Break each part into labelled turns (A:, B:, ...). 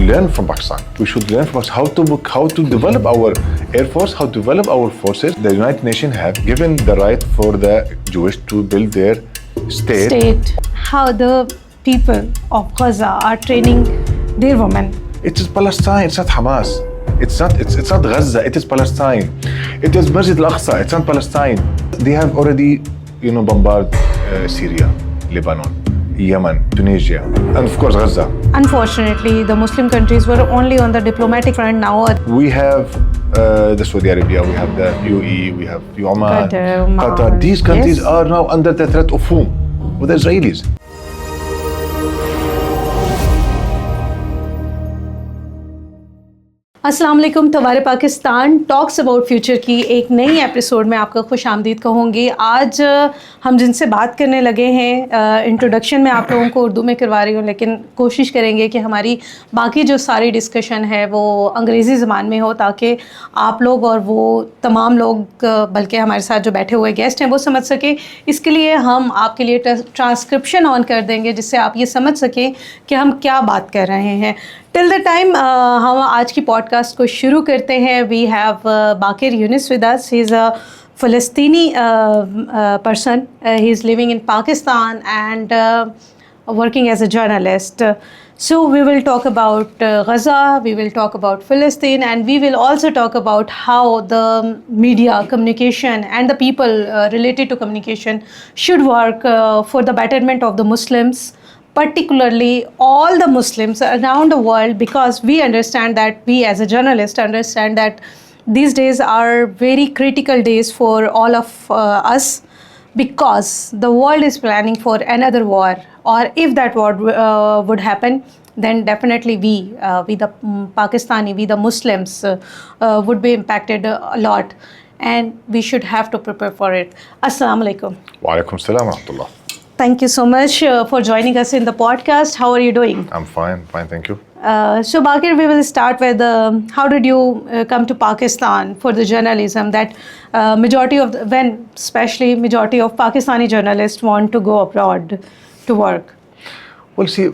A: learn from Pakistan. We should learn from Pakistan how to develop our air force, how to develop our forces. The United Nations have given the right for the Jewish to build their state.
B: How the people of Gaza are training their women.
A: It is Palestine. It's not Hamas. It's not Gaza. It is Palestine. It is Masjid al-Aqsa. It's not Palestine. They have already, bombarded Syria, Lebanon, Yemen, Tunisia, and of course Gaza.
B: Unfortunately, the Muslim countries were only on the diplomatic front now.
A: We have the Saudi Arabia, we have the UAE, we have Oman, Qatar. These countries are now under the threat of whom? With the Israelis.
B: अस्सलाम वालेकुम, तवारे Pakistan talks about future की एक नई episode में आपका खुश आमदीद कहूँगी। आज हम जिनसे बात करने लगे हैं, इंट्रोडक्शन में आप लोगों को उर्दू में करवा रही हूँ, लेकिन कोशिश करेंगे कि हमारी बाकी जो सारी डिस्कशन है वो अंग्रेज़ी ज़बान में हो, ताकि आप लोग और वो तमाम लोग, बल्कि हमारे साथ जो बैठे हुए गेस्ट हैं, वो समझ सकें। इसके लिए हम आपके लिए ट्रांसक्रिप्शन ऑन कर देंगे, जिससे आप ये समझ सकें कि हम क्या बात कर रहे हैं। टिल द टाइम हम आज की पॉडकास्ट को शुरू करते हैं। We have Bakir Younis with us. He is a फ़लस्तीनी person. He is living in Pakistan and working as a journalist. So we will talk about Gaza, we will talk about Palestine, and we will also talk about how the media, communication and the people related to communication should work for the betterment of the Muslims, particularly all the Muslims around the world, because we understand that, we as a journalist understand that these days are very critical days for all of us, because the world is planning for another war, or if that war would happen, then definitely we the Pakistani, we the Muslims would be impacted a lot, and we should have to prepare for it. Assalamu alaikum.
A: Wa alaikum salam wa rahmatullah.
B: Thank you so much for joining us in the podcast. How are you doing?
A: I'm fine, thank you.
B: So Bakir, we will start with how did you come to Pakistan for the journalism? That especially majority of Pakistani journalists want to go abroad to work.
A: Well, see,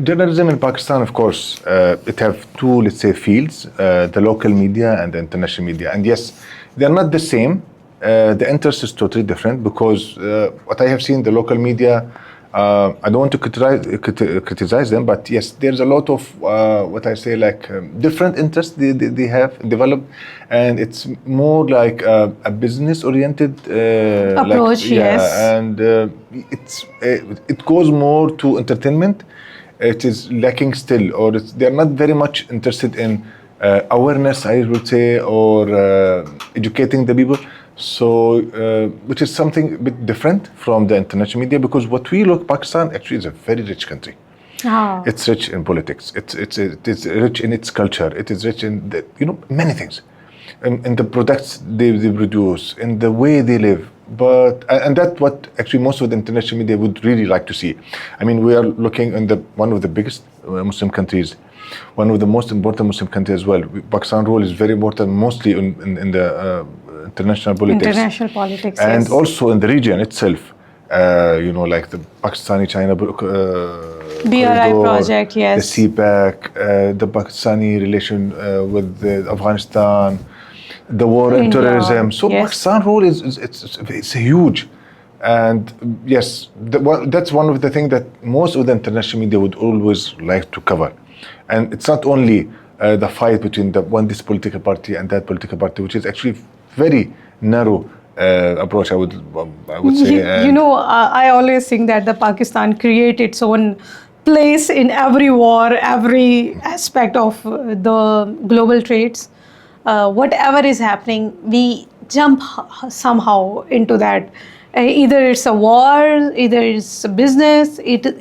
A: journalism in Pakistan, of course, it have two, let's say, fields, the local media and the international media. And yes, they're not the same. The interest is totally different, because what I have seen, the local media, I don't want to criticize them, but yes, there's a lot of different interests they have developed, and it's more like a business-oriented
B: approach. Yes,
A: and it goes more to entertainment. It is lacking still, or they're not very much interested in awareness, I would say, or educating the people. So, which is something a bit different from the international media, because what we look, Pakistan actually is a very rich country.
B: Oh.
A: It's rich in politics. It is rich in its culture. It is rich in many things, in the products they produce, in the way they live. And that's what actually most of the international media would really like to see. I mean, we are looking in one of the biggest Muslim countries, one of the most important Muslim countries as well. Pakistan role is very important, mostly in the international politics, and
B: yes,
A: also in the region itself. Like the Pakistani-China
B: BRI project, yes,
A: the CPAC, the Pakistani relation with Afghanistan, the war on terrorism. So
B: yes,
A: Pakistan role it's huge, and yes, that's one of the things that most of the international media would always like to cover. And it's not only the fight between this political party and that political party, which is actually very narrow approach, I would say.
B: I always think that the Pakistan create its own place in every war, every aspect of the global trades. Whatever is happening, we jump somehow into that. Either it's a war, either it's a business, either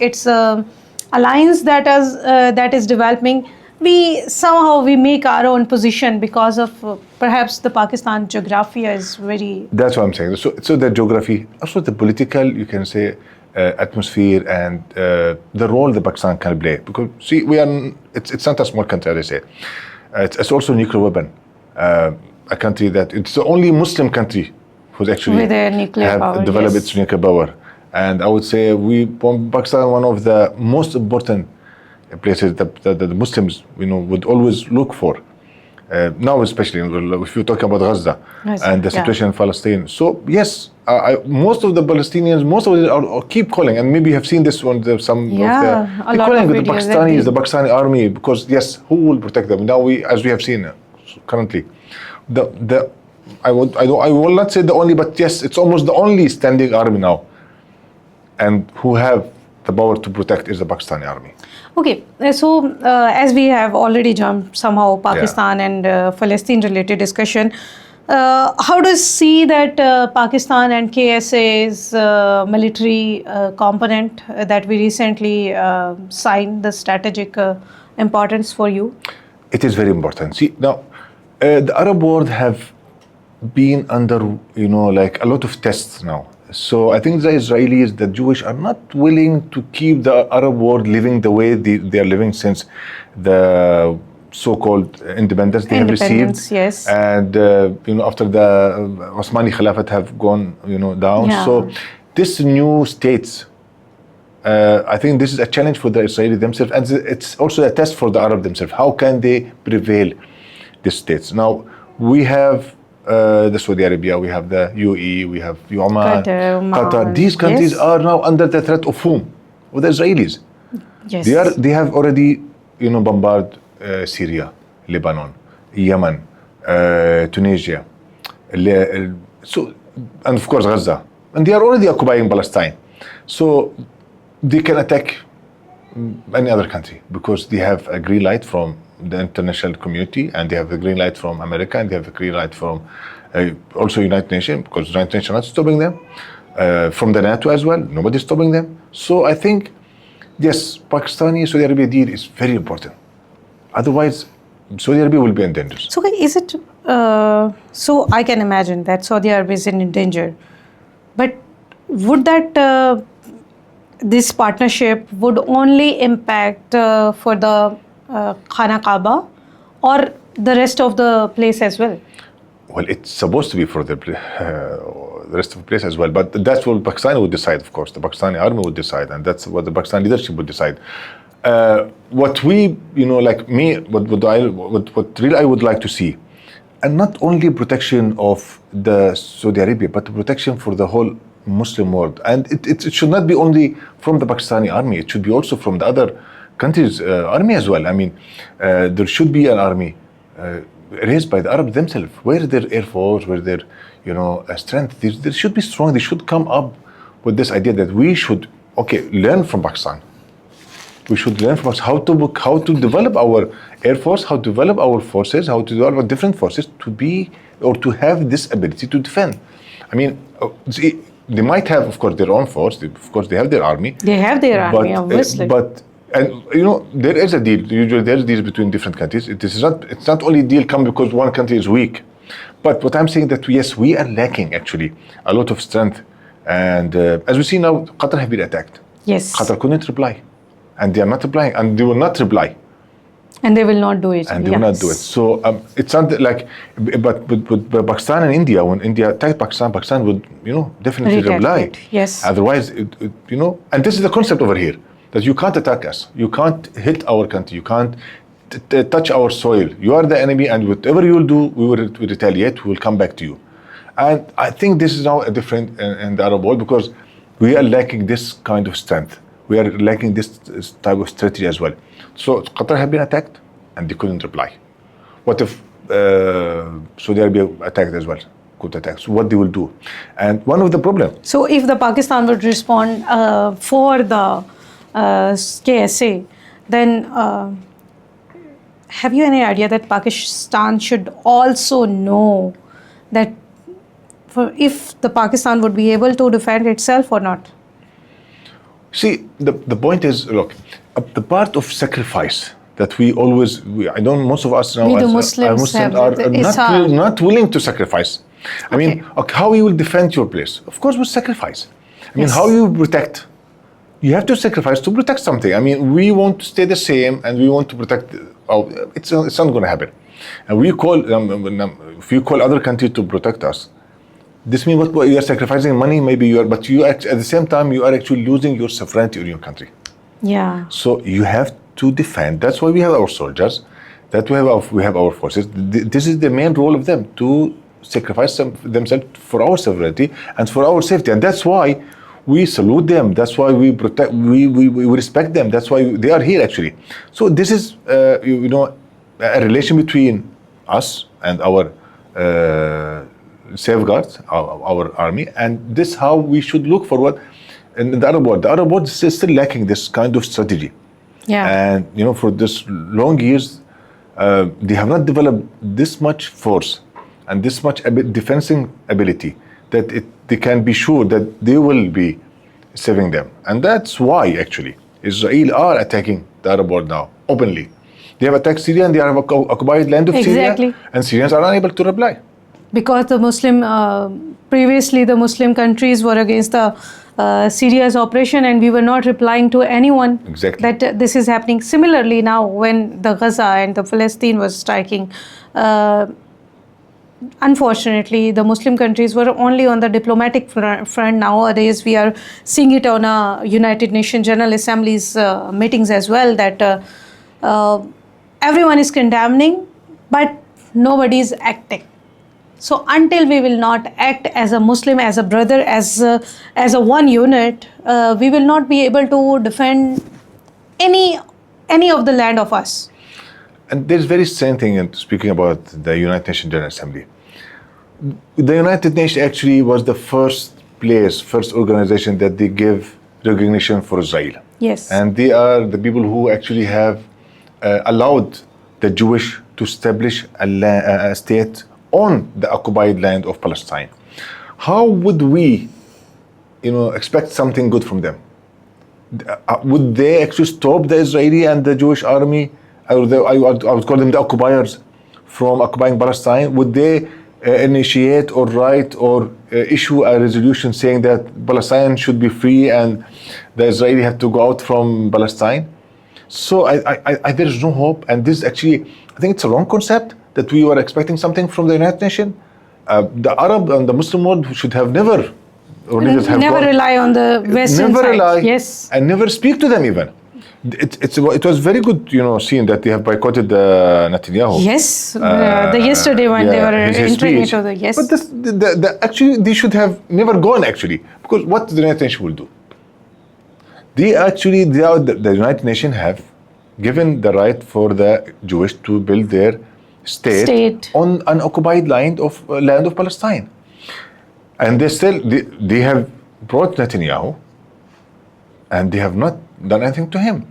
B: it's a alliance that is developing. We make our own position because of perhaps the Pakistan geography is very...
A: That's what I'm saying. So the geography, also the political, you can say, atmosphere, and the role that Pakistan can play. Because see, it's not a small country, as I say. It's also a nuclear weapon. A country it's the only Muslim country who's actually
B: with a nuclear power,
A: developed
B: yes,
A: its nuclear power. And I would say Pakistan, one of the most important places that the Muslims, would always look for. Now, especially if you're talking about Gaza and the situation in Palestine. So yes, most of the Palestinians, most of them keep calling, and maybe you have seen this on some they're calling the Pakistanis, the Pakistani army, because yes, who will protect them? Now as we have seen currently, I will not say the only, but yes, it's almost the only standing army now, and who have the power to protect is the Pakistani army.
B: Okay, so as we have already jumped somehow Pakistan and Palestine related discussion, how do you see that Pakistan and KSA's military component that we recently signed, the strategic importance for you?
A: It is very important. See, now the Arab world have been under, like a lot of tests now. So I think the Israelis, the Jewish, are not willing to keep the Arab world living the way they are living since the so-called independence they have received.
B: Yes.
A: And after the Osmani Khilafat have gone down.
B: Yeah.
A: So this new states, I think this is a challenge for the Israelis themselves, and it's also a test for the Arab themselves. How can they prevail these states? Now we have the Saudi Arabia, we have the UAE, we have Oman, Qatar. These countries are now under the threat of whom? Of the Israelis.
B: Yes.
A: They have already bombarded Syria, Lebanon, Yemen, Tunisia, so, and of course Gaza, and they are already occupying Palestine. So they can attack any other country because they have a green light from the international community, and they have a green light from America, and they have a green light from also United Nations, because the United Nations are not stopping them, from the NATO as well, nobody's stopping them. So I think, yes, Pakistani-Saudi Arabia deal is very important. Otherwise, Saudi Arabia will be in danger.
B: So is it, so I can imagine that Saudi Arabia is in danger, but would that, this partnership would only impact for the Khana Kaaba or the rest of the place as well?
A: Well, it's supposed to be for the rest of the place as well, but that's what Pakistan would decide, of course. The Pakistani army would decide, and that's what the Pakistani leadership would decide. What we, like me, what really I would like to see, and not only protection of the Saudi Arabia, but the protection for the whole Muslim world. And it should not be only from the Pakistani army, it should be also from the other countries' army as well. I mean, there should be an army raised by the Arabs themselves, where their air force, where their strength. They should be strong. They should come up with this idea that we should learn from Pakistan. We should learn from us how to develop our air force, how to develop our forces, how to develop different forces to be or to have this ability to defend. I mean, they might have, of course, their own force. Of course, they have their army.
B: They have their army, obviously.
A: And there is a deal. Usually, there's deals between different countries. It's not only deal come because one country is weak. But what I'm saying that yes, we are lacking actually a lot of strength. And as we see now, Qatar have been attacked.
B: Yes.
A: Qatar couldn't reply, and they are not replying, and they will not reply.
B: And they will not do it.
A: And they will not do it. So it's not like, but Pakistan and India, when India attacked Pakistan, Pakistan would definitely reply.
B: Yes.
A: Otherwise, and this is the concept over here, that you can't attack us, you can't hit our country, you can't touch our soil. You are the enemy, and whatever you will do, we will retaliate. We will come back to you. And I think this is now a different in the Arab world, because we are lacking this kind of strength. We are lacking this type of strategy as well. So Qatar have been attacked and they couldn't reply. What if Saudi Arabia attacked as well? Could attack. So what they will do? And one of the problems.
B: So if the Pakistan would respond for the KSA, then have you any idea that Pakistan should also know that if the Pakistan would be able to defend itself or not?
A: See, the point is, look, the part of sacrifice that we always, most of us now
B: as Muslims
A: are not willing to sacrifice. I mean, how you will defend your place? Of course, with sacrifice. I mean, how you protect? You have to sacrifice to protect something. I mean, we want to stay the same and we want to protect. It's not going to happen. And we call, if you call other countries to protect us, this means what you are sacrificing money, maybe but you at the same time you are actually losing your sovereignty in your country.
B: Yeah.
A: So you have to defend. That's why we have our soldiers, that we have our forces. This is the main role of them, to sacrifice themselves for our sovereignty and for our safety. And that's why we salute them. That's why we protect, we respect them. That's why they are here actually. So this is, a relation between us and our safeguards, our army, and this how we should look forward. In the Arab world, is still lacking this kind of strategy.
B: Yeah.
A: And for this long years, they have not developed this much force and this much defending ability that they can be sure that they will be saving them. And that's why actually Israel are attacking the Arab world now openly. They have attacked Syria and they have occupied land of Syria, and Syrians are unable to reply.
B: Because previously the Muslim countries were against the Syria's operation, and we were not replying to anyone that this is happening. Similarly, now when the Gaza and the Palestine was striking, unfortunately, the Muslim countries were only on the diplomatic front. Nowadays, we are seeing it on United Nations General Assembly's meetings as well, that everyone is condemning, but nobody is acting. So until we will not act as a Muslim, as a brother, as a one unit, we will not be able to defend any of the land of us.
A: And there's very same thing in speaking about the United Nations General Assembly. The United Nations actually was the first organization that they give recognition for Israel.
B: Yes.
A: And they are the people who actually have allowed the Jewish to establish a state on the occupied land of Palestine. How would we, expect something good from them? Would they actually stop the Israeli and the Jewish army, or I would call them the occupiers, from occupying Palestine? Would they initiate or write or issue a resolution saying that Palestine should be free and the Israeli have to go out from Palestine? So there is no hope, and this actually, I think it's a wrong concept that we were expecting something from the United Nations. The Arab and the Muslim world should have never
B: rely on the Western side.
A: Rely,
B: yes,
A: and never speak to them even. It was very good, seeing that they have boycotted Netanyahu.
B: Yes, yesterday when they were entering into the yes.
A: But actually, they should have never gone actually, because what the United Nations will do? The United Nations have given the right for the Jewish to build their state on an occupied land of Palestine, and they have brought Netanyahu, and they have not done anything to him.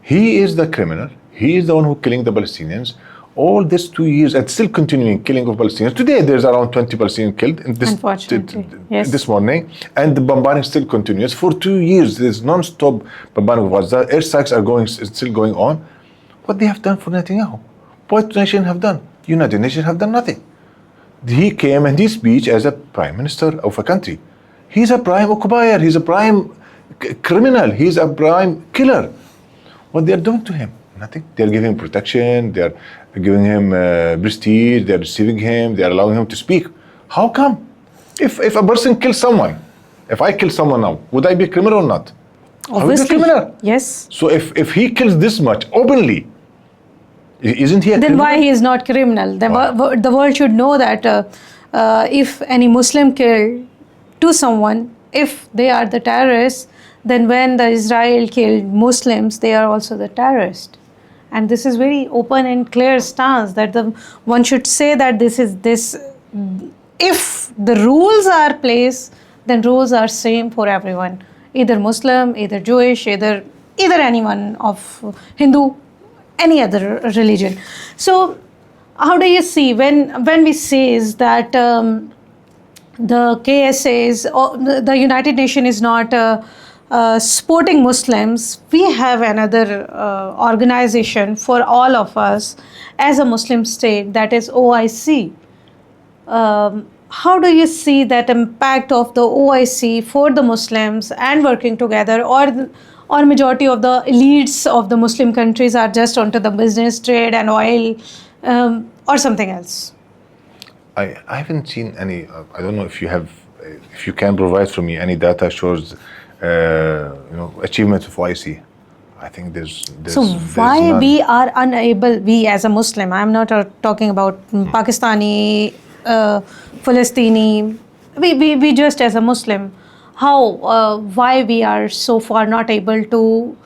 A: He is the criminal. He is the one who killing the Palestinians all these 2 years, and still continuing killing of Palestinians. Today there's around 20 Palestinians killed in this morning, and the bombarding still continues. For 2 years there's non-stop bombarding of Gaza. Airstrikes are still going on. What they have done for Netanyahu? What nations have done? United Nations have done nothing. He came and he speech as a prime minister of a country. He's a prime occupier. He's a prime criminal. He's a prime killer. What they are doing to him? Nothing. They are giving him protection. They are giving him prestige. They are receiving him. They are allowing him to speak. How come? If a person kills someone, if I kill someone now, would I be a criminal or not?
B: Obviously.
A: I would be a criminal.
B: Yes.
A: So if he kills this much openly, isn't he a criminal?
B: Then why he is not criminal? The world should know that if any Muslim killed to someone, if they are the terrorists, then when the Israel killed Muslims, they are also the terrorists. And this is very open and clear stance that one should say that this. If the rules are placed, then rules are same for everyone, either Muslim, either Jewish, either anyone of Hindu, any other religion. So how do you see when we say is that the KSAs, the United Nations is not supporting Muslims? We have another organization for all of us as a Muslim state, that is OIC. How do you see that impact of the OIC for the Muslims and working together, or majority of the elites of the Muslim countries are just onto the business, trade and oil, or something else?
A: I haven't seen any. I don't know if you can provide for me any data shows achievements of OIC. I think there's
B: so why
A: none.
B: we are unable, we as a Muslim, I'm not talking about Pakistani, Palestini, we just as a Muslim, why we are so far not able to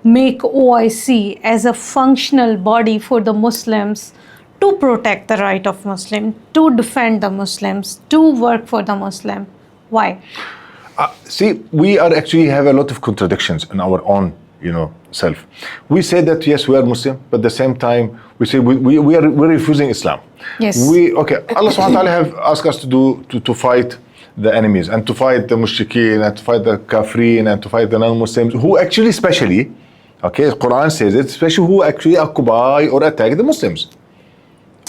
B: make OIC as a functional body for the Muslims to protect the right of Muslim, to defend the Muslims, to work for the Muslim. Why?
A: See, we are actually have a lot of contradictions in our own, self. We say that yes, we are Muslim, but at the same time we say we're refusing Islam.
B: Yes.
A: Allah subhanahu wa ta'ala have asked us to fight the enemies and to fight the mushrikeen and to fight the kafirin and to fight the non-Muslims who actually especially, the Quran says it, especially who actually occupy or attack the Muslims.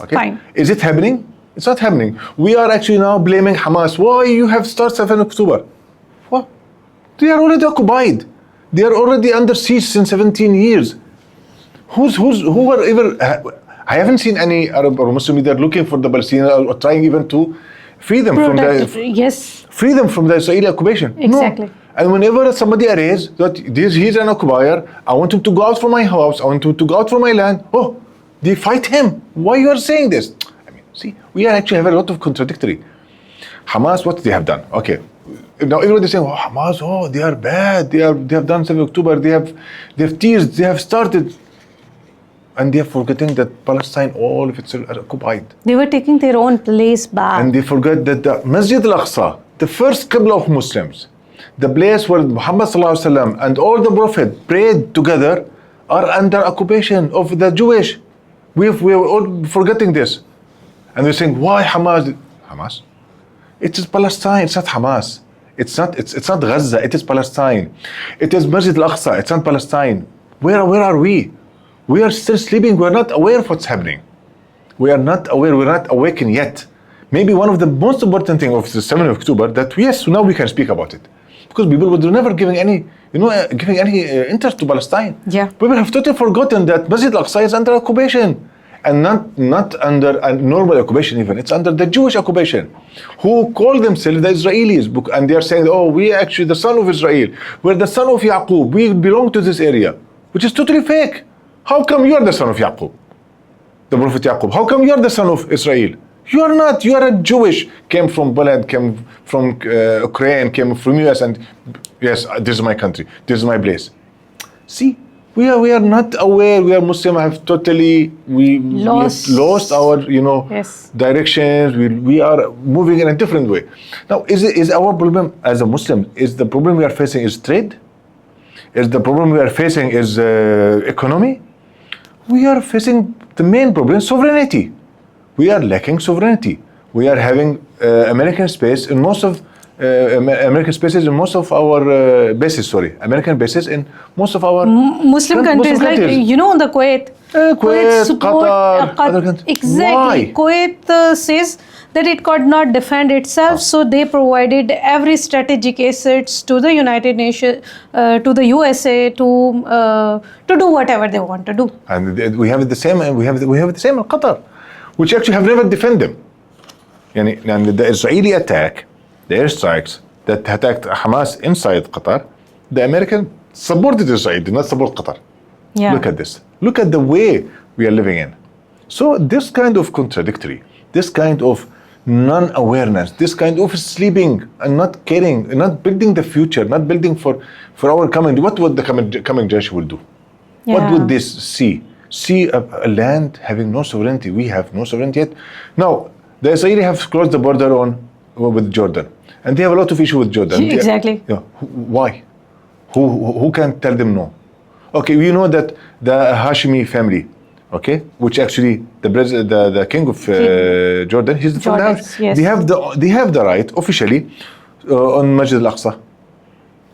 A: Okay.
B: Fine.
A: Is it happening? It's not happening. We are actually now blaming Hamas. Why you have started 7 October? What? They are already occupied. They are already under siege since 17 years. Who are ever? I haven't seen any Arab or Muslim leader looking for the Palestinians or trying even to free them from the Israeli occupation.
B: Exactly.
A: No. And whenever somebody arrays that he's an occupier, I want him to go out from my house, I want him to go out from my land. Oh, they fight him. Why you are saying this? I mean, see, we are actually have a lot of contradictory. Hamas, what they have done? Okay. Now everybody is saying, oh, Hamas, oh, they are bad. They have done 7 October. They have tears. They have started. And they are forgetting that Palestine, all of it are occupied.
B: They were taking their own place back.
A: And they forgot that the Masjid al-Aqsa, the first Qibla of Muslims, the place where Muhammad sallallahu alaihi wasallam and all the Prophet prayed together, are under occupation of the Jewish. We are all forgetting this. And we're saying, why Hamas? Hamas? It is Palestine, it's not Hamas. It's not Gaza, it is Palestine. It is Masjid al-Aqsa, it's not Palestine. Where are we? We are still sleeping, we're not aware of what's happening. We are not aware, we're not awakened yet. Maybe one of the most important things of the 7th of October that yes, now we can speak about it. Because people were never giving any interest to Palestine.
B: Yeah.
A: People have totally forgotten that Masjid al-Aqsa is under occupation. And not under a normal occupation even. It's under the Jewish occupation, who call themselves the Israelis. And they are saying, oh, we are actually the son of Israel. We're the son of Yaqub. We belong to this area, which is totally fake. How come you are the son of Yaqub? The Prophet Yaqub. How come you are the son of Israel? You are not. You are a Jewish. Came from Poland, came from Ukraine, came from US. And yes, this is my country. This is my place. See? We are not aware. We are Muslim. Have totally lost our
B: yes.
A: directions. We are moving in a different way. Now, is our problem as a Muslim? Is the problem we are facing is trade? Is the problem we are facing is economy? We are facing the main problem: sovereignty. We are lacking sovereignty. We are having American space in most of. American bases in most of our bases. American bases in most of our
B: Muslim countries, like the Kuwait.
A: Kuwait,
B: support
A: Qatar, other countries.
B: Exactly. Why? Kuwait says that it could not defend itself, so they provided every strategic assets to the United Nations, to the USA, to do whatever they want to do.
A: And we have the same, and we have the same in Qatar, which actually have never defended them. And the Israeli attack. The airstrikes that attacked Hamas inside Qatar, the American supported Israel, did not support Qatar.
B: Yeah.
A: Look at this. Look at the way we are living in. So this kind of contradictory, this kind of non-awareness, this kind of sleeping and not caring, and not building the future, not building for our coming. What would the coming generation will do?
B: Yeah.
A: What would this see? See a land having no sovereignty. We have no sovereignty yet. Now, the Israelis have closed the border with Jordan. And they have a lot of issue with Jordan.
B: Exactly.
A: Why? Who can tell them no? Okay, we know that the Hashemi family, okay, which actually the king of Jordan, he's from the house.
B: Yes.
A: They have the right officially on Masjid al-Aqsa,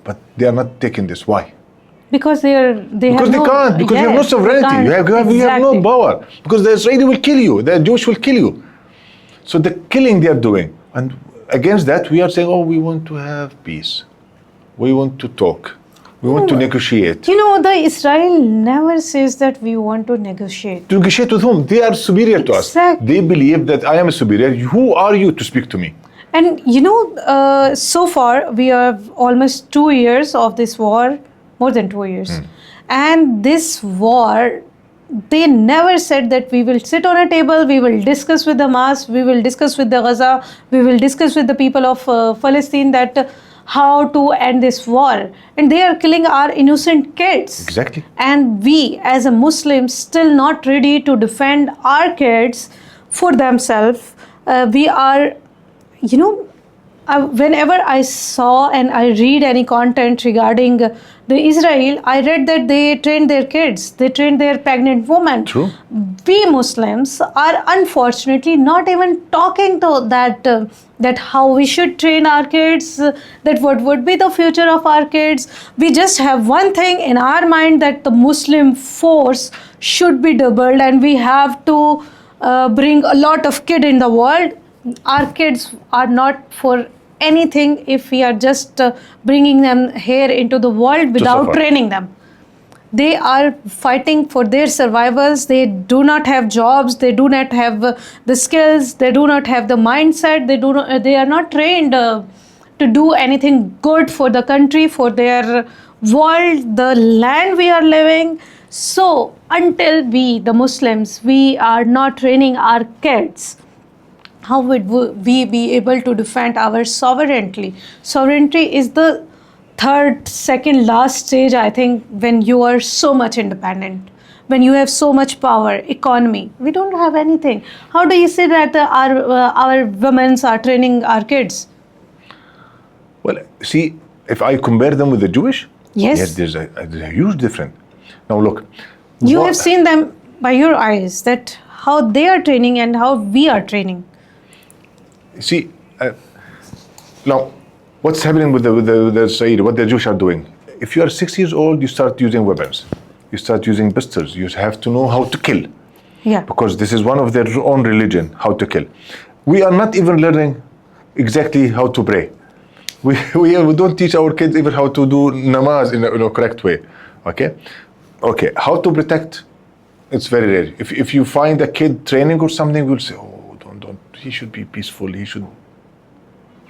A: but they are not taking this. Why?
B: Because they can't.
A: Because you have no sovereignty. You have no power. Because the Israeli will kill you. The Jewish will kill you. So the killing they are doing. And against that, we are saying, oh, we want to have peace. We want to talk. We want to negotiate.
B: The Israel never says that we want to negotiate.
A: To negotiate with whom? They are superior to us. They believe that I am superior. Who are you to speak to me?
B: And so far, we have almost 2 years of this war, more than 2 years. And this war, they never said that we will sit on a table, we will discuss with the Hamas, we will discuss with the Gaza, we will discuss with the people of Palestine that how to end this war. And they are killing our innocent kids.
A: Exactly.
B: And we as a Muslims still not ready to defend our kids for themselves. We are, whenever I saw and I read any content regarding the Israel, I read that they train their kids, they train their pregnant women.
A: True.
B: We Muslims are unfortunately not even talking to that how we should train our kids, that what would be the future of our kids. We just have one thing in our mind, that the Muslim force should be doubled and we have to bring a lot of kids in the world. Our kids are not for anything if we are just bringing them here into the world without training them. They are fighting for their survivals. They do not have jobs. They do not have the skills. They do not have the mindset. They are not trained to do anything good for the country, for their world, the land we are living. So until we, the Muslims, we are not training our kids, how would we be able to defend our sovereignty? Sovereignty is the second last stage, I think, when you are so much independent, when you have so much power, economy. We don't have anything. How do you say that our women are training our kids?
A: Well, see, if I compare them with the Jewish,
B: yes,
A: there's a huge difference. Now look.
B: You have seen them by your eyes, that how they are training and how we are training.
A: See, now, what's happening with the Saeed, what the Jewish are doing? If you are 6 years old, you start using weapons. You start using pistols. You have to know how to kill.
B: Yeah.
A: Because this is one of their own religion, how to kill. We are not even learning exactly how to pray. We don't teach our kids even how to do namaz in a correct way. Okay. How to protect? It's very rare. If you find a kid training or something, we'll say, oh, don't. He should be peaceful. He should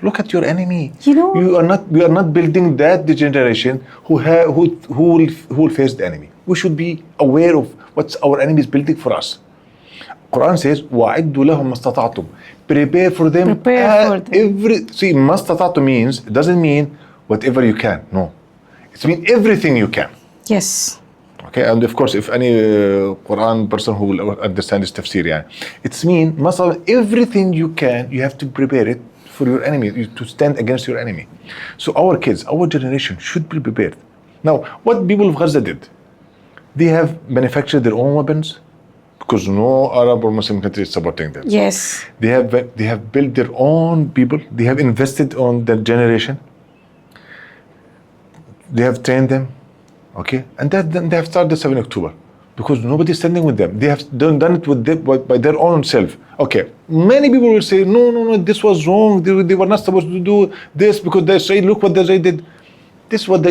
A: look at your enemy. We are not building that generation who will face the enemy. We should be aware of what our enemy is building for us. Quran says, وَأَعِدُّوا لَهُمْ مَا اسْتَطَعْتُمْ. Prepare for them. See, مَا اسْتَطَعْتُمْ means, it doesn't mean whatever you can. No. It means everything you can.
B: Yes.
A: Okay, and of course, if any Quran person who will understand this tafsir, it's mean, everything you can, you have to prepare it for your enemy, to stand against your enemy. So our kids, our generation should be prepared. Now, what people of Gaza did, they have manufactured their own weapons, because no Arab or Muslim country is supporting them.
B: Yes.
A: They have built their own people. They have invested on their generation. They have trained them. Okay, and then they have started the 7 October because nobody is standing with them. They have done it with them by their own self. Okay, many people will say, no, this was wrong. They were not supposed to do this because the Israeli, look what the Israeli did. This is what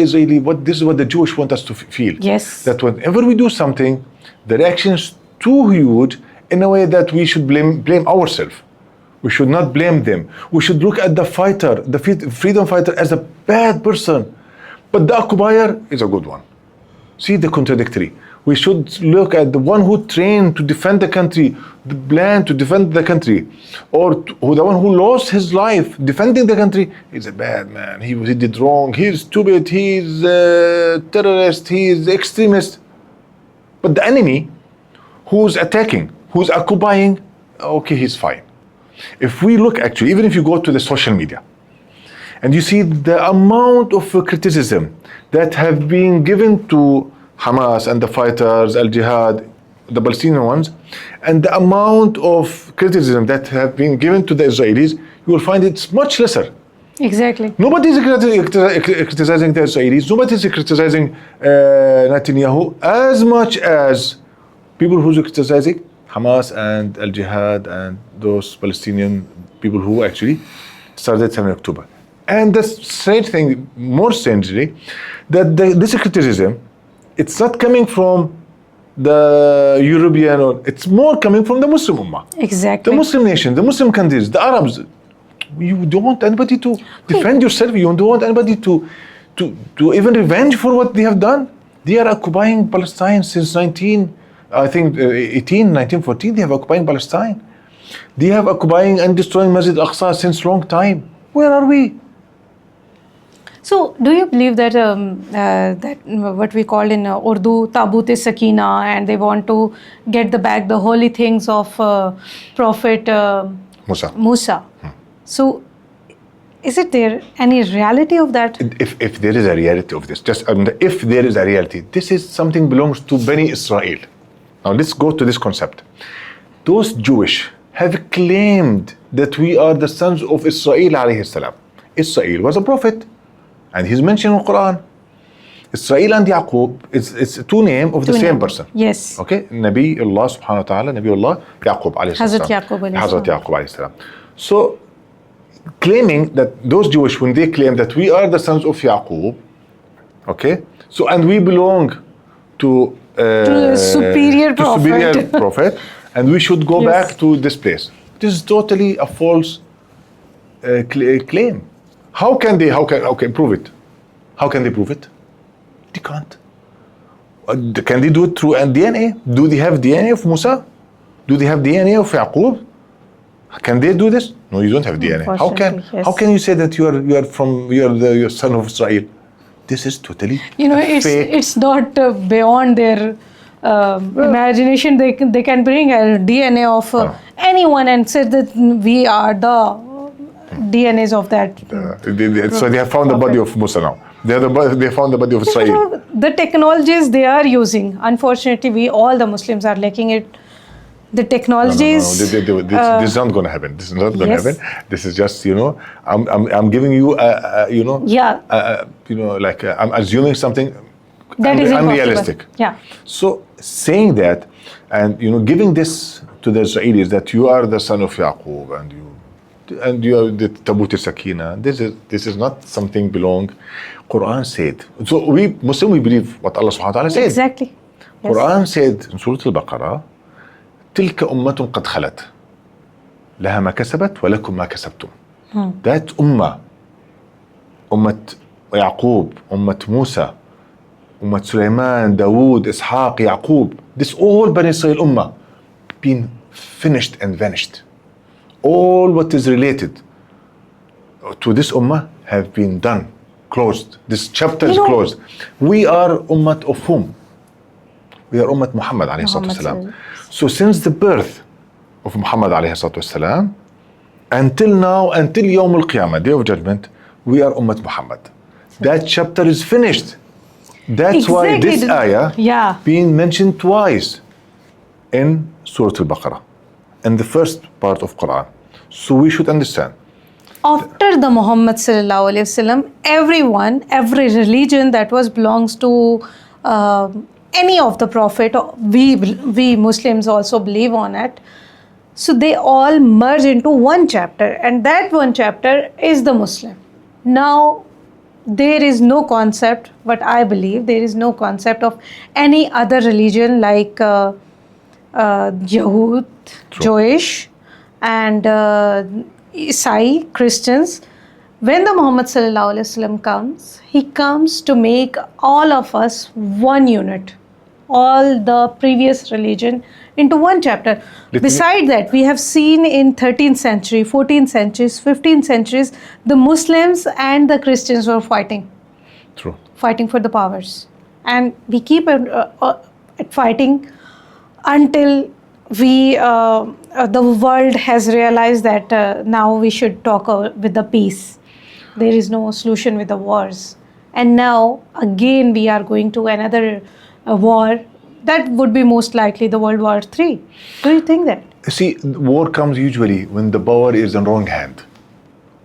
A: the Jewish want us to feel.
B: Yes.
A: That whenever we do something, the reaction is too huge in a way that we should blame ourselves. We should not blame them. We should look at the fighter, the freedom fighter, as a bad person. But the occupier is a good one. See the contradictory. We should look at the one who trained to defend the country, the plan to defend the country, or the one who lost his life defending the country. He's a bad man. He did wrong. He's stupid. He's a terrorist. He's extremist. But the enemy, who's attacking, who's occupying, okay, he's fine. If we look, actually, even if you go to the social media, and you see the amount of criticism that have been given to Hamas and the fighters, Al-Jihad, the Palestinian ones, and the amount of criticism that have been given to the Israelis, you will find it's much lesser.
B: Exactly.
A: Nobody is criticizing the Israelis. Nobody is criticizing Netanyahu as much as people who are criticizing Hamas and Al-Jihad and those Palestinian people who actually started 7 October. And the strange thing, more strangely, that this criticism, it's not coming from the European, or it's more coming from the Muslim Ummah.
B: Exactly.
A: The Muslim nation, the Muslim countries, the Arabs. You don't want anybody to defend yourself. You don't want anybody to even revenge for what they have done. They are occupying Palestine since 1914. They have occupying Palestine. They have occupying and destroying Masjid Al-Aqsa since long time. Where are we?
B: So, do you believe that that what we call in Urdu Taboob Sakina, and they want to get back the holy things of Prophet Musa? So, is it there any reality of that?
A: If there is a reality of this, if there is a reality, this is something belongs to Bani Israel. Now let's go to this concept. Those Jewish have claimed that we are the sons of Israel alayhi salam. Israel was a prophet, and he's mentioned in the Quran. Israel and Yaqub, it's two names of the same person.
B: Yes.
A: Okay, Nabi Allah subhanahu wa ta'ala, Nabi Allah Yaqub alayhi salam.
B: Hazrat Yaqub alayhi salam.
A: Hazrat Yaqub alayhi salam. So, claiming that those Jewish, when they claim that we are the sons of Yaqub, okay, so and we belong to
B: the superior
A: prophet, and we should go back to this place. This is totally a false claim. How can prove it? How can they prove it? They can't. Can they do it through DNA? Do they have DNA of Musa? Do they have DNA of Yaqub? Can they do this? No, you don't have DNA. How can you say that you are the son of Israel? This is totally fake.
B: It's not beyond their imagination. They can bring a DNA of anyone and say that we are the DNAs of that.
A: So they have found the body of Musa now. They found the body of Israel.
B: The technologies they are using, unfortunately, all the Muslims are lacking it. The technologies.
A: No. This is not going to happen. This is not going to happen. This is just, I'm giving you, I'm assuming something
B: that is
A: unrealistic.
B: Yeah.
A: So saying that, and giving this to the Israelis that you are the son of Yaqub and you are the Taboob Sakina. This is not something belong. Quran said. So we Muslim, we believe what Allah subhanahu wa ta'ala said.
B: Exactly.
A: Yes. Quran said in Surah Al-Baqarah, تلك أمة قد خلت لها ما كسبت ولكم ما كسبتم. That ummah, Ummat Yaqub, Ummat Musa, Ummat Sulaiman, Dawood, Ishaq, Yaqub, this all Bani Israel ummah been finished and vanished. All what is related to this ummah have been done, closed. This chapter is closed. We are ummat of whom? We are ummat Muhammad alayhi salatu wasalam. So since the birth of Muhammad alayhi salatu wasalam, until now, until Yawm al-Qiyamah, Day of Judgment, we are ummat Muhammad. That chapter is finished. That's why this ayah being mentioned twice in Surah Al-Baqarah, in the first part of Quran. So we should understand.
B: After the Muhammad sallallahu alaihi wasallam, every religion that belongs to any of the prophet, we Muslims also believe on it. So they all merge into one chapter, and that one chapter is the Muslim. Now, there is no concept, what I believe, there is no concept of any other religion like Yahud, Jewish, and Isai, Christians. When the Muhammad sallallahu alaihi wasallam comes, he comes to make all of us one unit, all the previous religion into one chapter. Besides that, we have seen in 13th century, 14th centuries, 15th centuries, the Muslims and the Christians were fighting.
A: True.
B: Fighting for the powers. And we keep fighting until the world has realized that now we should talk with the peace. There is no solution with the wars. And now, again, we are going to another war. That would be most likely the World War III. Do you think that?
A: See, war comes usually when the power is in wrong hand.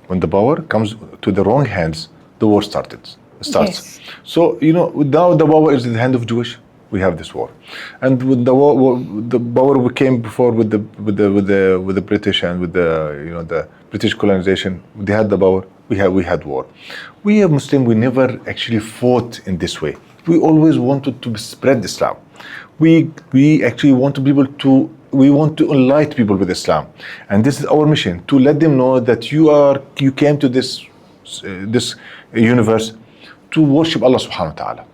A: When the power comes to the wrong hands, the war starts.
B: Yes.
A: So, now the power is in the hand of Jewish. We have this war, and with the power we came before with the British and with the British colonization. They had the power. We had war. We are Muslim. We never actually fought in this way. We always wanted to spread Islam. We actually want we want to enlighten people with Islam, and this is our mission, to let them know that you came to this universe to worship Allah subhanahu wa ta'ala,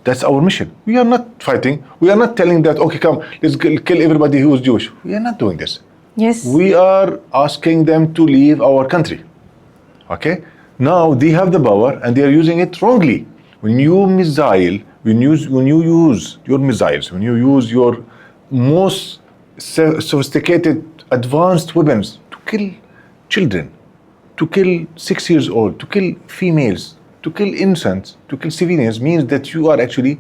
A: That's our mission. We are not fighting. We are not telling that, okay, come, let's kill everybody who is Jewish. We are not doing this.
B: Yes.
A: We are asking them to leave our country. Okay? Now they have the power and they are using it wrongly. When you use your missiles, when you use your most sophisticated, advanced weapons to kill children, to kill 6 years old, to kill females, to kill innocents, to kill civilians, means that you are actually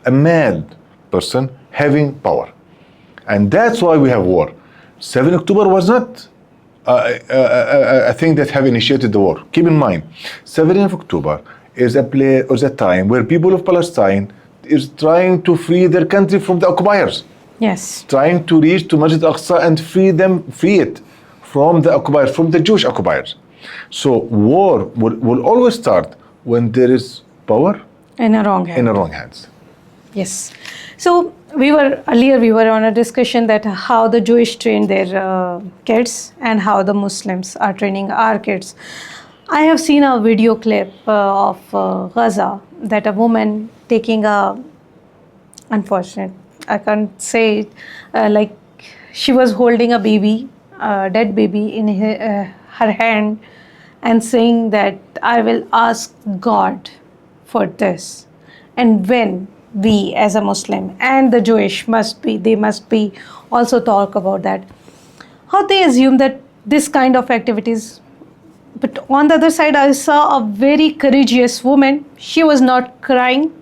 A: a mad person having power. And that's why we have war. 7 October was not a thing that have initiated the war. Keep in mind, 7 of October is a time where people of Palestine is trying to free their country from the occupiers.
B: Yes.
A: Trying to reach to Masjid Aqsa and free it from the occupiers, from the Jewish occupiers. So war will always start when there is power
B: In a wrong hand.
A: in the wrong hands.
B: Yes. So we were on a discussion that how the Jewish train their kids and how the Muslims are training our kids. I have seen a video clip of Gaza that a woman taking unfortunate, I can't say it, like she was holding a baby, a dead baby in her hand and saying that I will ask God for this. And when we as a Muslim and the Jewish must be also talk about that. How they assume that this kind of activities. But on the other side, I saw a very courageous woman. She was not crying.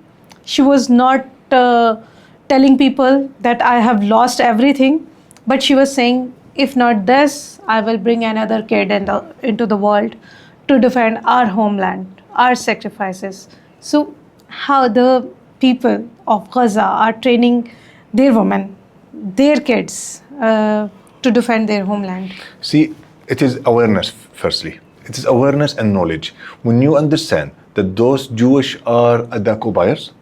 B: She was not telling people that I have lost everything. But she was saying, if not this, I will bring another kid into the world to defend our homeland, our sacrifices. So how the people of Gaza are training their women, their kids to defend their homeland?
A: See, it is awareness, firstly. It is awareness and knowledge. When you understand that those Jewish are the occupiers,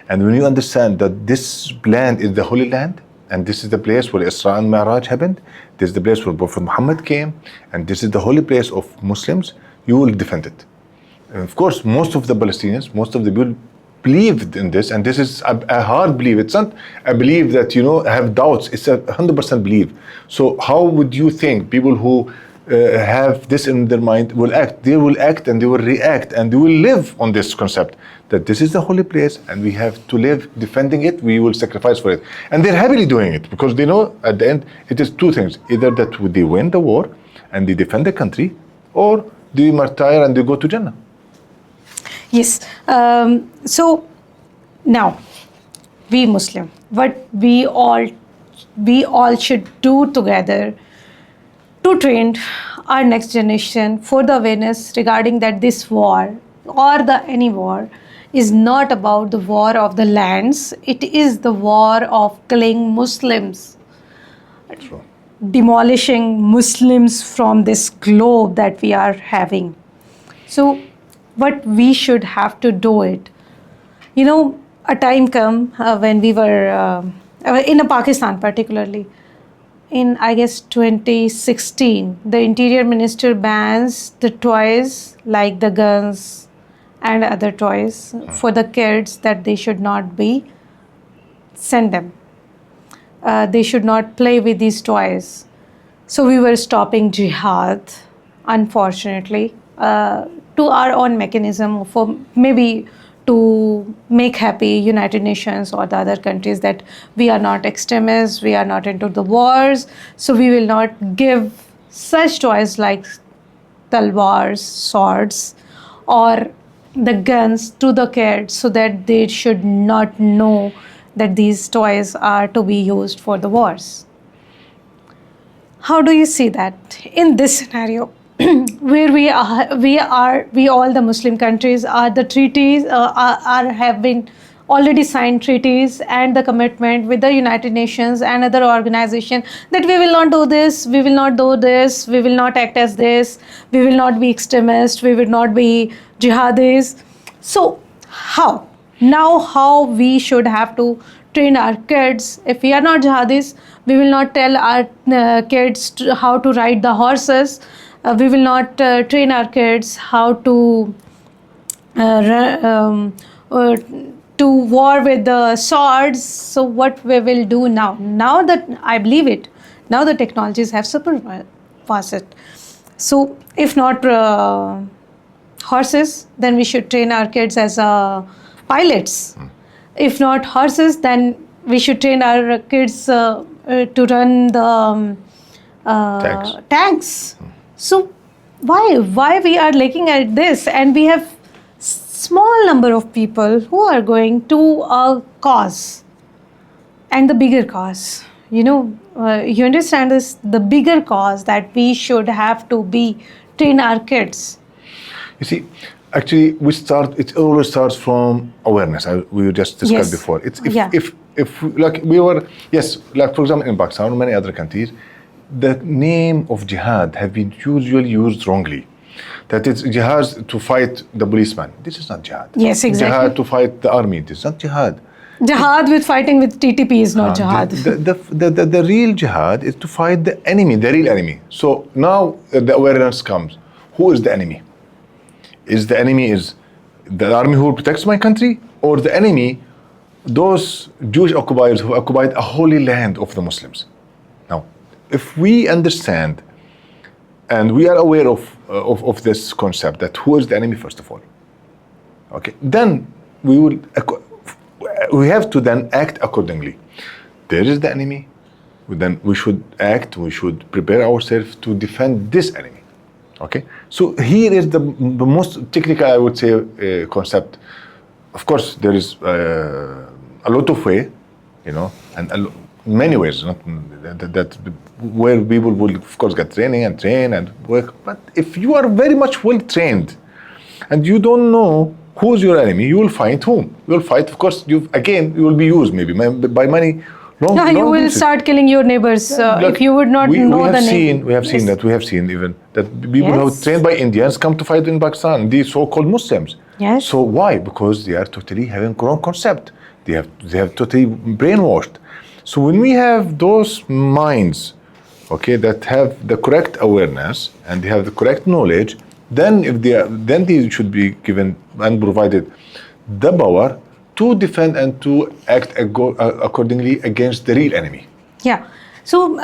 A: and when you understand that this land is the Holy Land, and this is the place where Isra and Mi'raj happened, this is the place where Prophet Muhammad came, and this is the holy place of Muslims, you will defend it. And of course, most of the Palestinians, most of the people believed in this, and this is a hard belief. It's not a belief that, have doubts. It's a 100% belief. So how would you think people who have this in their mind will act? They will act and they will react and they will live on this concept that this is the holy place and we have to live defending it. We will sacrifice for it. And they're happily doing it because they know at the end it is two things. Either that they win the war and they defend the country, or they martyr and they go to Jannah.
B: Yes. So now, we Muslim, what we all should do together to train our next generation for the awareness regarding that this war or any war is not about the war of the lands. It is the war of killing Muslims,
A: True.
B: demolishing Muslims from this globe that we are having. So what we should have to do it. A time come when we were in Pakistan particularly, in I guess 2016, the Interior Minister bans the toys like the guns and other toys for the kids, that they should not be send them. They should not play with these toys. So we were stopping jihad, unfortunately, to our own mechanism for maybe to make happy United Nations or the other countries that we are not extremists, we are not into the wars, so we will not give such toys like talwars, swords, or the guns to the kids so that they should not know that these toys are to be used for the wars. How do you see that in this scenario? Where we all the Muslim countries are the treaties have been already signed treaties and the commitment with the United Nations and other organizations that we will not do this, we will not do this, we will not act as this, we will not be extremists, we will not be jihadis. So how we should have to train our kids? If we are not jihadis, we will not tell our kids how to ride the horses. We will not train our kids how to to war with the swords. So what we will do now? Now that I believe it, now the technologies have surpassed it. So if not horses, then we should train our kids as pilots. If not horses, then we should train our kids to run the tanks. So why we are looking at this, and we have small number of people who are going to a cause, and the bigger cause, you understand this, the bigger cause that we should have to be train our kids.
A: You see, actually, it always starts from awareness. We just discussed before. It's if like we were, yes, like for example in Pakistan or many other countries, the name of jihad have been usually used wrongly. That it's jihad to fight the policeman. This is not jihad.
B: Yes, exactly.
A: Jihad to fight the army. This is not jihad.
B: Jihad with fighting with TTP is not jihad.
A: The real jihad is to fight the enemy, the real enemy. So now the awareness comes. Who is the enemy? Is the enemy is the army who protects my country, or the enemy, those Jewish occupiers who occupied a holy land of the Muslims? Now, if we understand and we are aware of this concept, that who is the enemy first of all, okay, then we have to then act accordingly. There is the enemy, then we should act, we should prepare ourselves to defend this enemy. Okay, so here is the most technical, I would say, concept. Of course, there is a lot of way, and many ways, not that where people will, of course, get training and train and work. But if you are very much well trained and you don't know who's your enemy, you will fight whom. You will fight, of course, you will be used maybe by many wrong.
B: You will start killing your neighbors if you would not know the name.
A: We have seen even that people who are trained by Indians come to fight in Pakistan, these so-called Muslims.
B: Yes.
A: So why? Because they are totally having wrong concept. They have totally brainwashed. So when we have those minds, okay, that have the correct awareness and they have the correct knowledge, then they should be given and provided the power to defend and to act accordingly against the real enemy.
B: Yeah. So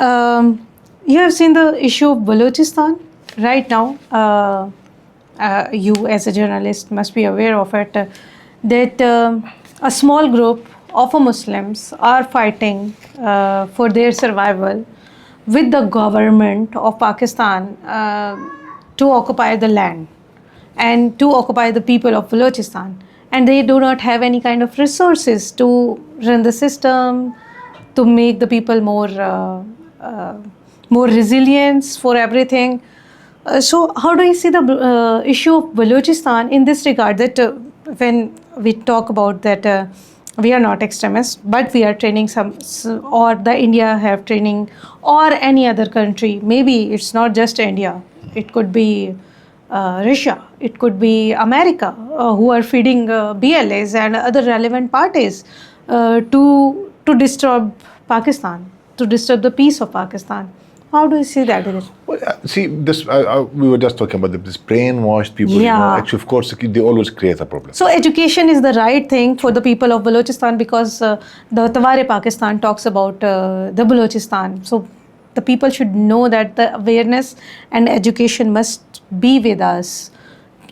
B: you have seen the issue of Balochistan right now. You as a journalist must be aware of it, that a small group of Muslims are fighting for their survival with the government of Pakistan to occupy the land and to occupy the people of Balochistan. And they do not have any kind of resources to run the system, to make the people more resilient for everything. So how do you see the issue of Balochistan in this regard, that when we talk about that we are not extremists, but we are training or the India have training, or any other country, maybe it's not just India, it could be Russia, it could be America, who are feeding BLAs and other relevant parties to disturb Pakistan, to disturb the peace of Pakistan. How do you see that?
A: Well, see, this we were just talking about this brainwashed people.
B: Yeah.
A: Actually, of course, they always create a problem.
B: So education is the right thing for the people of Balochistan, because the Taware Pakistan talks about the Balochistan. So the people should know that the awareness and education must be with us.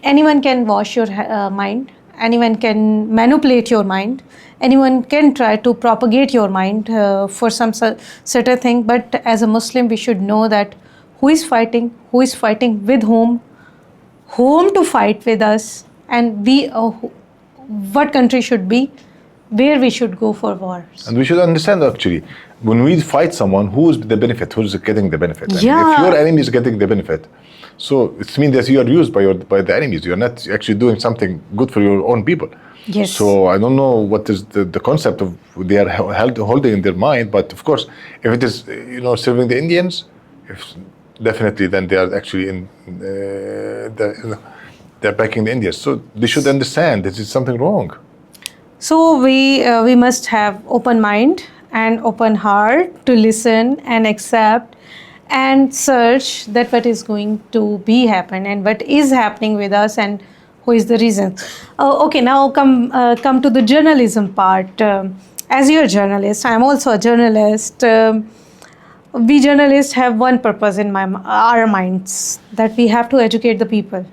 B: Anyone can wash your mind. Anyone can manipulate your mind. Anyone can try to propagate your mind for some certain thing. But as a Muslim, we should know that who is fighting with whom to fight with us, and what country should be, where we should go for wars.
A: And we should understand, actually, when we fight someone, who is the benefit? Who is getting the benefit? I mean,
B: Yeah.
A: if your enemy is getting the benefit, so it means that you are used by the enemies. You are not actually doing something good for your own people.
B: Yes.
A: So I don't know what is the concept of they are holding in their mind, but of course, if it is serving the Indians, definitely then they are actually they're backing the Indians. So they should understand this is something wrong.
B: So we must have open mind and open heart to listen and accept and search that what is going to be happen and what is happening with us, and who is the reason. Okay, now come to the journalism part. As you're a journalist, I'm also a journalist. We journalists have one purpose in our minds, that we have to educate the people.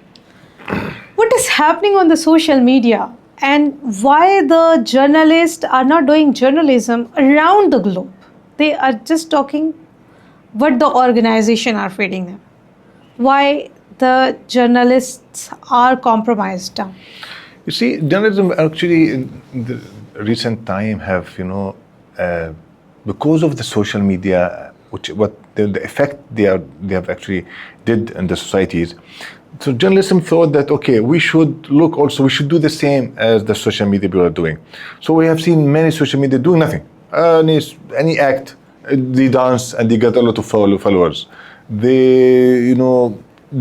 B: What is happening on the social media, and why the journalists are not doing journalism around the globe? They are just talking what the organization are feeding them. Why the journalists are compromised now?
A: You see, journalism actually in the recent time have, because of the social media, what the effect they have actually did in the societies. So journalism thought that, okay, we should do the same as the social media people are doing. So we have seen many social media doing nothing. Any act, they dance and they get a lot of followers. They,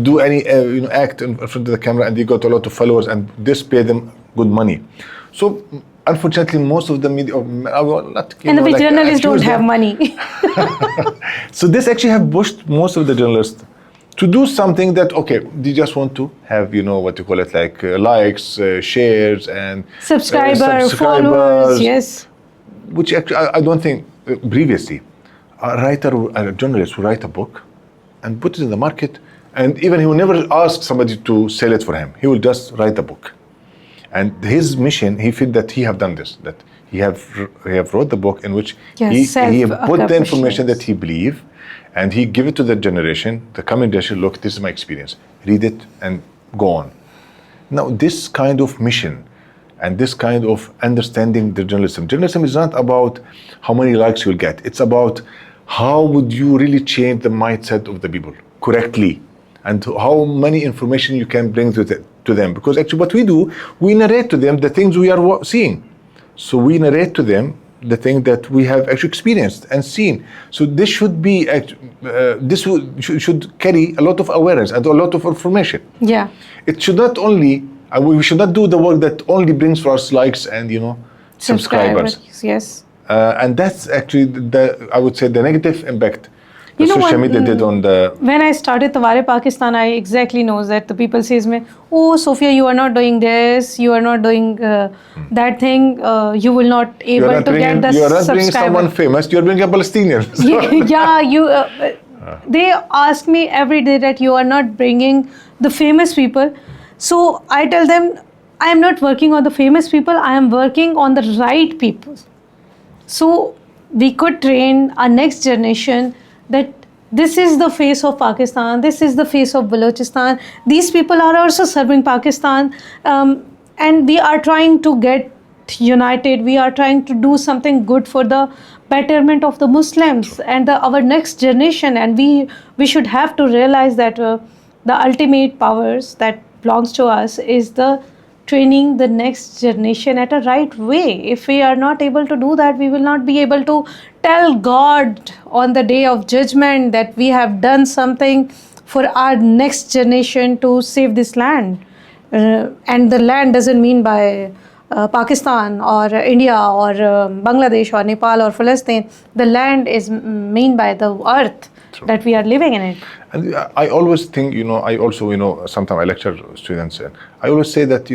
A: do any act in front of the camera and they got a lot of followers, and this pay them good money. So unfortunately, most of the media,
B: the journalists don't have money.
A: So this actually have pushed most of the journalists to do something that, okay, they just want to have, what you call it, like likes, shares, and
B: subscribers, followers, yes.
A: Which actually, I don't think previously a journalist will write a book and put it in the market, and even he will never ask somebody to sell it for him. He will just write a book. And his mission, he feel that he have done this, that he have wrote the book in which he put the information that he believe, and he give it to the coming generation, look, this is my experience. Read it and go on. Now, this kind of mission and this kind of understanding the journalism is not about how many likes you'll get. It's about how would you really change the mindset of the people correctly, and how many information you can bring to them. Because actually what we do, we narrate to them the things we are seeing. So we narrate to them the thing that we have actually experienced and seen. So this should be, should carry a lot of awareness and a lot of information.
B: Yeah.
A: It should not only, we should not do the work that only brings for us likes and, subscribers.
B: Yes.
A: And that's actually, I would say, the negative impact social media did on the...
B: When I started Taware Pakistan, I exactly know that the people says me, oh, Sophia, you are not doing this, you are not doing that thing, you will not able to get the subscriber.
A: You are not bringing someone famous, you are bringing a Palestinian.
B: They ask me every day that you are not bringing the famous people. So I tell them, I am not working on the famous people, I am working on the right people. So we could train our next generation that this is the face of Pakistan, this is the face of Balochistan. These people are also serving Pakistan, and we are trying to get united. We are trying to do something good for the betterment of the Muslims and our next generation. And we should have to realize that the ultimate powers that belongs to us is the training the next generation at a right way. If we are not able to do that, we will not be able to tell God on the day of judgment that we have done something for our next generation to save this land. And the land doesn't mean by Pakistan or India or Bangladesh or Nepal or Palestine. The land is mean by the earth. True. That we are living in it.
A: And I always think, I also, sometimes I lecture students, and I always say that,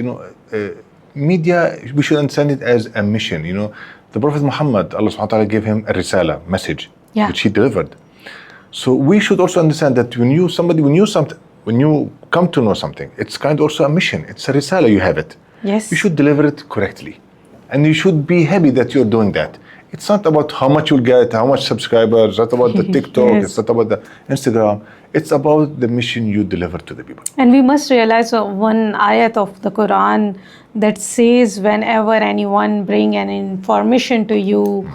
A: media, we should understand it as a mission. The Prophet Muhammad, Allah subhanahu wa ta'ala gave him a risala, message, which he delivered. So we should also understand that when you come to know something, it's kind of also a mission. It's a risala, you have it.
B: Yes.
A: You should deliver it correctly. And you should be happy that you're doing that. It's not about how much you'll get, how much subscribers, it's not about the TikTok,
B: yes.
A: It's not about the Instagram. It's about the mission you deliver to the people.
B: And we must realize one ayat of the Quran that says whenever anyone bring an information to you,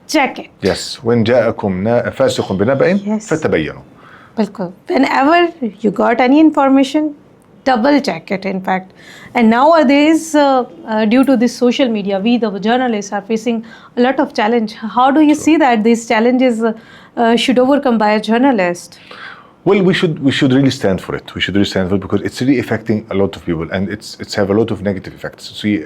B: check it.
A: Yes. when جاءكم فاسق بنبأ فتبينوا.
B: Whenever you got any information, double check it, in fact. And nowadays, due to this social media, we the journalists are facing a lot of challenge. How do you see that these challenges should overcome by a journalist?
A: Well, we should really stand for it. We should really stand for it because it's really affecting a lot of people, and it's have a lot of negative effects. See,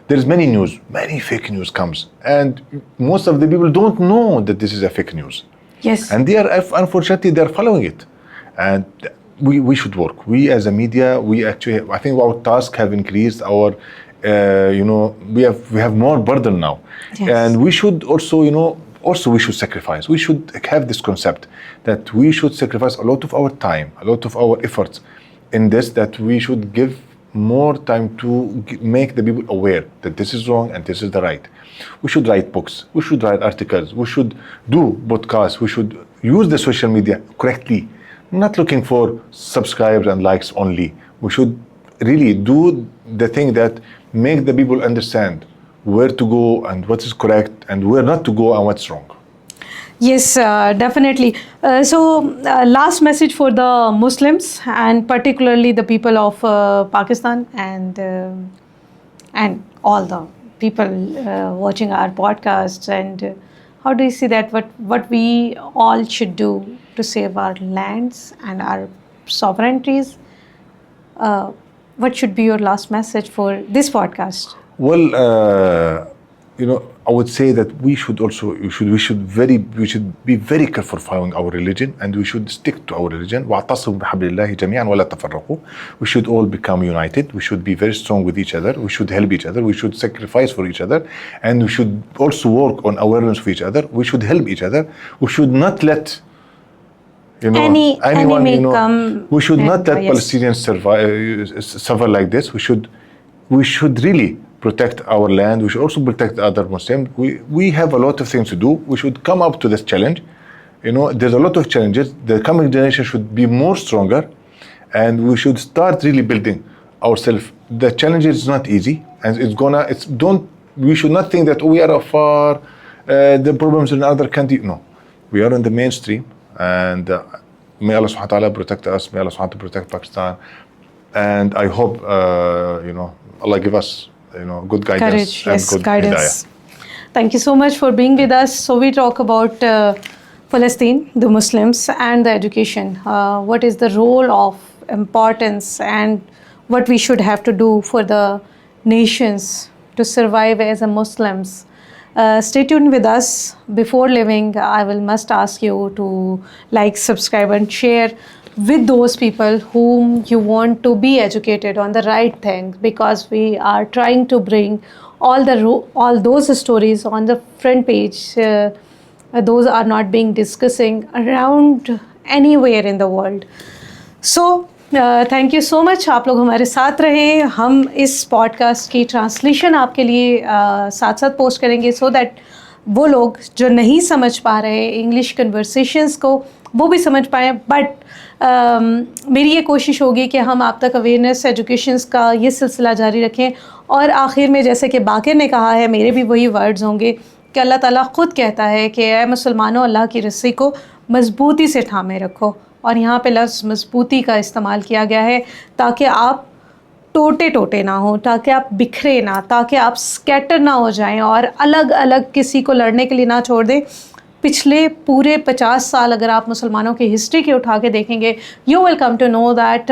A: there's many fake news comes, and most of the people don't know that this is a fake news.
B: Yes.
A: And they are, unfortunately, they're following it. And we should work. We as a media, I think our tasks have increased. Our we have more burden now,
B: Yes.
A: and we should also we should sacrifice. We should have this concept that we should sacrifice a lot of our time, a lot of our efforts in this, that we should give more time to make the people aware that this is wrong and this is the right. We should write books, we should write articles, we should do podcasts, we should use the social media correctly, not looking for subscribes and likes only. We should really do the thing that make the people understand where to go and what is correct and where not to go and what's wrong.
B: Yes, definitely. Last message for the Muslims and particularly the people of Pakistan and all the people watching our podcasts. And how do you see that? What we all should do to save our lands and our sovereignties? What should be your last message for this podcast?
A: Well, I would say that we should be very careful following our religion, and we should stick to our religion. وَاعْتَصِمُوا بِحَبْلِ اللَّهِ جَمِيعًا وَلَا تَفَرَّقُوا. We should all become united. We should be very strong with each other. We should help each other. We should sacrifice for each other, and we should also work on awareness of each other. We should help each other. We should not let anyone we should not let Palestinians suffer like this. We should really protect our land. We should also protect other Muslims. We have a lot of things to do. We should come up to this challenge. There's a lot of challenges. The coming generation should be more stronger, and we should start really building ourselves. The challenge is not easy, and we should not think that we are afar, the problems in other countries. No, we are in the mainstream, and may Allah subhanahu wa ta'ala protect us. May Allah subhanahu wa ta'ala protect Pakistan, and I hope Allah give us good guidance.
B: Courage,
A: and
B: yes,
A: good
B: guidance.
A: hidayah.
B: Thank you so much for being with us. So we talk about Palestine, the Muslims, and the education. What is the role of importance and what we should have to do for the nations to survive as a Muslims. Stay tuned with us. Before leaving, I must ask you to like, subscribe, and share with those people whom you want to be educated on the right thing, because we are trying to bring all those stories on the front page. Those are not being discussing around anywhere in the world. So thank you so much, आप लोग हमारे साथ रहे. हम इस podcast की translation आपके लिए साथ साथ पोस्ट करेंगे, सो दैट वो लोग जो नहीं समझ पा रहे इंग्लिश कन्वर्सेशंस को वो भी समझ पाएँ. बट मेरी ये कोशिश होगी कि हम आप तक अवेयरनेस एजुकेशंस का ये सिलसिला जारी रखें. और आखिर में जैसे कि बाकिर ने कहा है, मेरे भी वही वर्ड्स होंगे कि अल्लाह ताला ख़ुद कहता है कि ऐ मुसलमानों, अल्लाह की रस्सी को मजबूती से थामे रखो. और यहाँ पे लफ्ज़ मजबूती का इस्तेमाल किया गया है ताकि आप टोटे ना हो, ताकि आप बिखरे ना, ताकि आप स्कैटर ना हो जाएं और अलग अलग किसी को लड़ने के लिए ना छोड़ दें. पिछले पूरे 50 साल अगर आप मुसलमानों की हिस्ट्री के उठा के देखेंगे, you will come to know that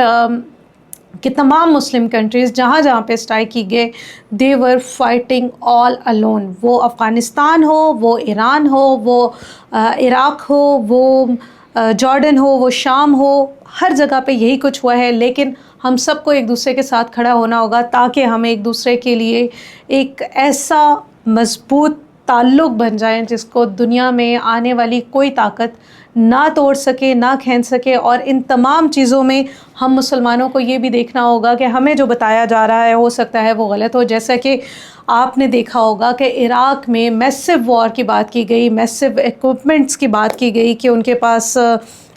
B: कि तमाम मुस्लिम कंट्रीज़ जहाँ पे स्ट्राइक की गए, they were fighting all alone. वो अफ़गानिस्तान हो, वो ईरान हो, वो इराक़ हो, वो जॉर्डन हो, वो शाम हो, हर जगह पे यही कुछ हुआ है. लेकिन हम सबको एक दूसरे के साथ खड़ा होना होगा ताकि हम एक दूसरे के लिए एक ऐसा मजबूत ताल्लुक़ बन जाएं जिसको दुनिया में आने वाली कोई ताकत ना तोड़ सके, ना खींच सके. और इन तमाम चीज़ों में हम मुसलमानों को ये भी देखना होगा कि हमें जो बताया जा रहा है हो सकता है वो गलत हो. जैसा कि आपने देखा होगा कि इराक़ में मैसिव वॉर की बात की गई, मैसिव इक्विपमेंट्स की बात की गई कि उनके पास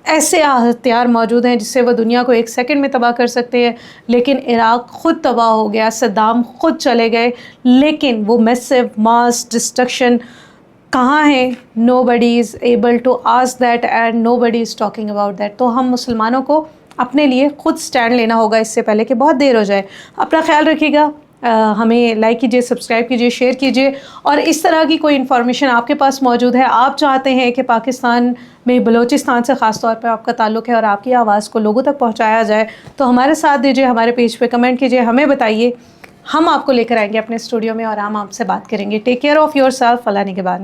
B: ऐसे हथियार मौजूद हैं जिससे वो दुनिया को एक सेकंड में तबाह कर सकते हैं. लेकिन इराक़ ख़ुद तबाह हो गया, सद्दाम ख़ुद चले गए, लेकिन वो मैसिव मास डिस्ट्रक्शन कहाँ है? Nobody is able to ask that and nobody is talking about that. तो हम मुसलमानों को अपने लिए ख़ुद स्टैंड लेना होगा इससे पहले कि बहुत देर हो जाए. अपना ख्याल रखिएगा. हमें लाइक कीजिए, सब्सक्राइब कीजिए, शेयर कीजिए. और इस तरह की कोई इन्फॉर्मेशन आपके पास मौजूद है, आप चाहते हैं कि पाकिस्तान में बलूचिस्तान से ख़ास तौर पर आपका ताल्लुक़ है और आपकी आवाज़ को लोगों तक पहुंचाया जाए, तो हमारे साथ दीजिए, हमारे पेज पे कमेंट कीजिए, हमें बताइए. हम आपको लेकर आएंगे अपने स्टूडियो में और हम आपसे बात करेंगे. Take care of yourself. अल्लाह निगहबान.